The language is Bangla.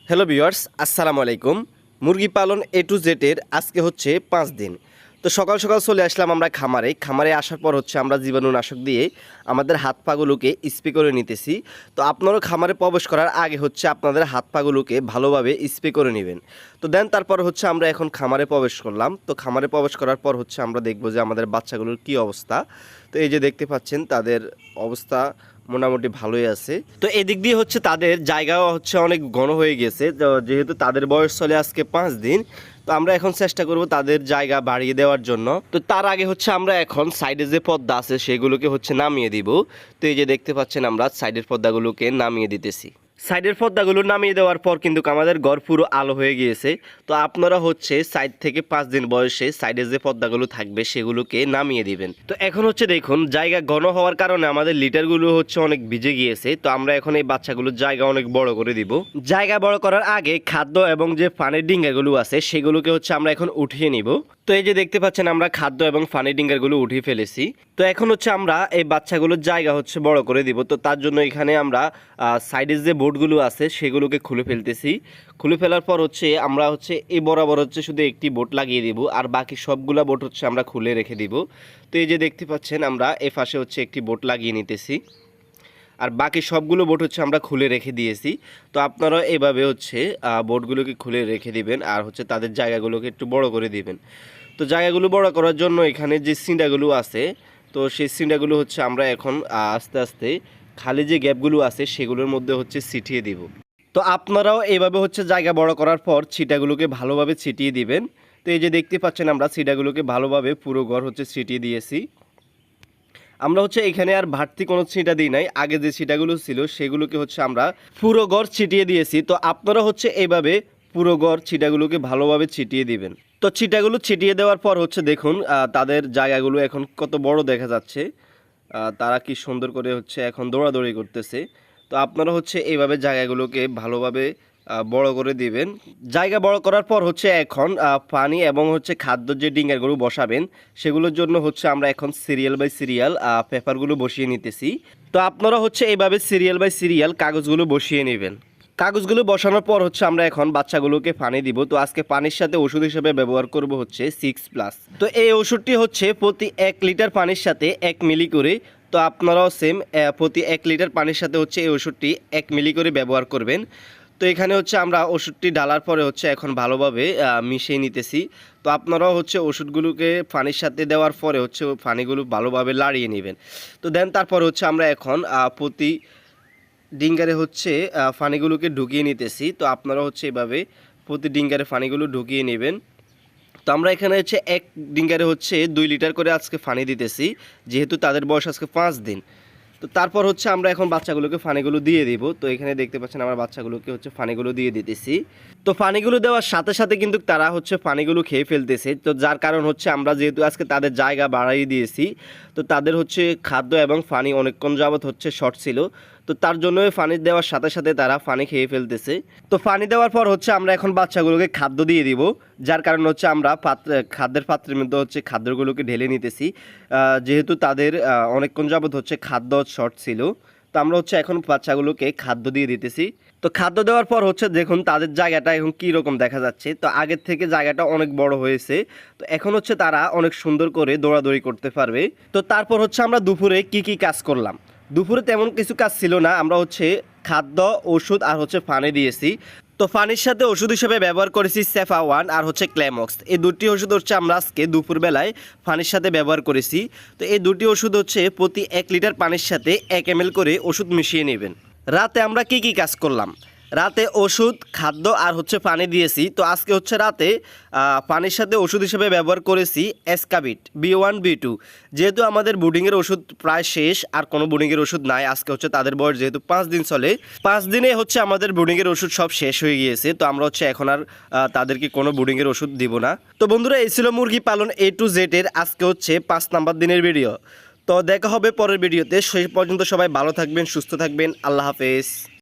হ্যালো ভিউয়ার্স, আসসালামু আলাইকুম। মুরগি পালন এ টু জেডের আজকে হচ্ছে 5 দিন। তো সকাল সকাল চলে আসলাম আমরা খামারে আসার পর হচ্ছে আমরা জীবাণুনাশক দিয়ে আমাদের হাত পাগুলোকে স্প্রে করে নিতেছি। তো আপনারও খামারে প্রবেশ করার আগে হচ্ছে আপনাদের হাত পাগুলোকে ভালোভাবে স্প্রে করে নেবেন। তো দেন তারপর হচ্ছে আমরা এখন খামারে প্রবেশ করলাম। তো খামারে প্রবেশ করার পর হচ্ছে আমরা দেখব যে আমাদের বাচ্চাগুলোর কী অবস্থা। তো এই যে দেখতে পাচ্ছেন তাদের অবস্থা মোটামুটি ভালোই আছে। তো এদিক দিয়ে হচ্ছে তাদের জায়গাও হচ্ছে অনেক ঘন হয়ে গেছে, তো যেহেতু তাদের বয়স চলে আজকে 5 দিন। তো আমরা এখন চেষ্টা করব তাদের জায়গা বাড়িয়ে দেওয়ার জন্য। তো তার আগে হচ্ছে আমরা এখন সাইডে যে পর্দা আছে সেগুলোকে হচ্ছে নামিয়ে দিব। তো এই যে দেখতে পাচ্ছেন আমরা সাইডের পর্দাগুলোকে নামিয়ে দিতেছি। সাইডের পর্দাগুলো নামিয়ে দেওয়ার পর কিন্তু আমাদের ঘর পুরো আলো হয়ে গিয়েছে। তো আপনারা হচ্ছে সাইড থেকে 5 দিন বয়সে সাইডে যে পর্দাগুলো থাকবে সেগুলোকে নামিয়ে দিবেন। তো এখন হচ্ছে দেখুন জায়গা ঘন হওয়ার কারণে আমাদের লিটারগুলো হচ্ছে অনেক ভিজে গিয়েছে। তো আমরা এখন এই বাচ্চাগুলোর জায়গা অনেক বড় করে দিব। জায়গা বড় করার আগে খাদ্য এবং যে পানির ডিঙ্গাগুলো আছে সেগুলোকে হচ্ছে আমরা এখন উঠিয়ে নিব। তো এই যে দেখতে পাচ্ছেন আমরা খাদ্য এবং পানির ডিঙ্গারগুলো উঠিয়ে ফেলেছি। তো এখন হচ্ছে আমরা এই বাচ্চাগুলোর জায়গা হচ্ছে বড় করে দিব। তো তার জন্য এখানে আমরা সাইডের যে বোর্ডগুলো আছে সেগুলোকে খুলে ফেলতেছি। খুলে ফেলার পর হচ্ছে আমরা হচ্ছে এই বরাবর হচ্ছে শুধু একটি বোর্ড লাগিয়ে দিব, আর বাকি সবগুলা বোর্ড হচ্ছে আমরা খুলে রেখে দিব। তো এই যে দেখতে পাচ্ছেন আমরা এ পাশে হচ্ছে একটি বোর্ড লাগিয়ে নিতেছি, আর বাকি সবগুলো বোর্ড হচ্ছে আমরা খুলে রেখে দিয়েছি। তো আপনারা এভাবে হচ্ছে বোর্ডগুলোকে খুলে রেখে দিবেন, আর হচ্ছে তাদের জায়গাগুলোকে একটু বড় করে দিবেন। তো জায়গাগুলো বড় করার জন্য এখানে যে সিন্ডাগুলো আছে, তো সেই সিন্ডাগুলো হচ্ছে আমরা এখন আস্তে আস্তে খালি যে গ্যাপগুলো আছে সেগুলোর মধ্যে হচ্ছে ছিটিয়ে দিব। তো আপনারাও এইভাবে হচ্ছে জায়গা বড় করার পর ছিটাগুলোকে ভালোভাবে ছিটিয়ে দিবেন। তো এই যে দেখতে পাচ্ছেন আমরা ছিটাগুলোকে ভালোভাবে পুরো ঘর হচ্ছে ছিটিয়ে দিয়েছি। আমরা হচ্ছে এখানে আর বাড়তি কোনো ছিটা দিই নাই, আগে যে ছিটাগুলো ছিল সেগুলোকে হচ্ছে আমরা পুরো ঘর ছিটিয়ে দিয়েছি। তো আপনারা হচ্ছে এইভাবে পুরো ঘর ছিটাগুলোকে ভালোভাবে ছিটিয়ে দিবেন। তো ছিটাগুলো ছিটিয়ে দেওয়ার পর হচ্ছে দেখুন তাদের জায়গাগুলো এখন কত বড় দেখা যাচ্ছে। তারা কি সুন্দর করে হচ্ছে এখন দৌড়াদৌড়ি করতেছে। তো আপনারা হচ্ছে এইভাবে জায়গাগুলোকে ভালোভাবে বড় করে দিবেন। জায়গা বড় করার পর হচ্ছে এখন পানি এবং হচ্ছে খাদ্য যে ডিঙ্গারগুলো বসাবেন সেগুলোর জন্য হচ্ছে আমরা এখন সিরিয়াল বাই সিরিয়াল পেপারগুলো বসিয়ে নিতেছি। তো আপনারা হচ্ছে এইভাবে সিরিয়াল বাই সিরিয়াল কাগজগুলো বসিয়ে নেবেন। কাগজগুলো বসানোর পর হচ্ছে আমরা এখন বাচ্চাগুলোকে পানি দিব। তো আজকে পানির সাথে ওষুধ হিসেবে ব্যবহার করব হচ্ছে 6+। তো এই ওষুধটি হচ্ছে প্রতি 1 লিটার পানির সাথে 1 মিলি করে। তো আপনারাও সেম প্রতি 1 লিটার পানির সাথে হচ্ছে এই ওষুধটি 1 মিলি করে ব্যবহার করবেন। তো এখানে হচ্ছে আমরা ওষুধটি ঢালার পরে হচ্ছে এখন ভালোভাবে মিশিয়ে নিতেছি। তো আপনারাও হচ্ছে ওষুধগুলোকে পানির সাথে দেওয়ার পরে হচ্ছে পানিগুলো ভালোভাবে লাড়িয়ে নেবেন। তো দেন তারপরে হচ্ছে আমরা এখন প্রতি ডিঙ্গারে হচ্ছে পানিগুলোকে ঢুকিয়ে নিতেছি। তো আপনারা হচ্ছে এভাবে প্রতি ডিঙ্গারে পানিগুলো ঢুকিয়ে নেবেন। তো আমরা এখানে হচ্ছে এক ডিঙ্গারে হচ্ছে 2 লিটার করে আজকে পানি দিতেছি, যেহেতু তাদের বয়স আজকে 5 দিন। তো তারপর হচ্ছে আমরা এখন বাচ্চাগুলোকে পানিগুলো দিয়ে দিব। তো এখানে দেখতে পাচ্ছেন আমরা বাচ্চাগুলোকে হচ্ছে পানিগুলো দিয়ে দিতেছি। তো পানিগুলো দেওয়ার সাথে সাথে কিন্তু তারা হচ্ছে পানিগুলো খেয়ে ফেলতেছে। তো যার কারণ হচ্ছে আমরা যেহেতু আজকে তাদের জায়গা বাড়াই দিয়েছি, তো তাদের হচ্ছে খাদ্য এবং পানি অনেকক্ষণ যাবত হচ্ছে শর্ট ছিল। তো তার জন্য পানি দেওয়ার সাথে সাথে তারা পানি খেয়ে ফেলতেছে। তো পানি দেওয়ার পর হচ্ছে আমরা এখন বাচ্চাগুলোকে খাদ্য দিয়ে দিব, যার কারণ হচ্ছে আমরা খাদ্যের পাত্রের মধ্যে হচ্ছে খাদ্যগুলোকে ঢেলে নিতেছি, যেহেতু তাদের অনেকক্ষণ যাবত হচ্ছে খাদ্য শর্ট ছিল। তো আমরা হচ্ছে এখন বাচ্চাগুলোকে খাদ্য দিয়ে দিতেছি। তো খাদ্য দেওয়ার পর হচ্ছে দেখুন তাদের জায়গাটা এখন কী রকম দেখা যাচ্ছে। তো আগের থেকে জায়গাটা অনেক বড় হয়েছে। তো এখন হচ্ছে তারা অনেক সুন্দর করে দৌড়াদৌড়ি করতে পারবে। তো তারপর হচ্ছে আমরা দুপুরে কি কাজ করলাম। দুপুরে তেমন কিছু কাজ ছিল না, আমরা হচ্ছে খাদ্য, ওষুধ আর হচ্ছে পানি দিয়েছি। তো পানির সাথে ওষুধ হিসেবে ব্যবহার করেছি সেফা-1 আর হচ্ছে ক্ল্যামক্স। এই দুটি ওষুধ হচ্ছে আমরা আজকে দুপুরবেলায় পানির সাথে ব্যবহার করেছি। তো এই দুটি ওষুধ হচ্ছে প্রতি 1 লিটার পানির সাথে 1 ml করে ওষুধ মিশিয়ে নেবেন। রাতে আমরা কি কাজ করলাম। রাতে ওষুধ, খাদ্য আর হচ্ছে পানি দিয়েছি। তো আজকে হচ্ছে রাতে পানির সাথে ওষুধ হিসেবে ব্যবহার করেছি এসকাবিট B1B2। যেহেতু আমাদের বোর্ডিংয়ের ওষুধ প্রায় শেষ, আর কোনো বোর্ডিংয়ের ওষুধ নাই। আজকে হচ্ছে তাদের বয়স যেহেতু 5 দিন চলে, 5 দিনে হচ্ছে আমাদের বোর্ডিংয়ের ওষুধ সব শেষ হয়ে গিয়েছে। তো আমরা হচ্ছে এখন আর তাদেরকে কোনো বোর্ডিংয়ের ওষুধ দিব না। তো বন্ধুরা, এই ছিল মুরগি পালন A to Z এর আজকে হচ্ছে 5 নাম্বার দিনের ভিডিও। তো দেখা হবে পরের ভিডিওতে। সেই পর্যন্ত সবাই ভালো থাকবেন, সুস্থ থাকবেন। আল্লাহ হাফেজ।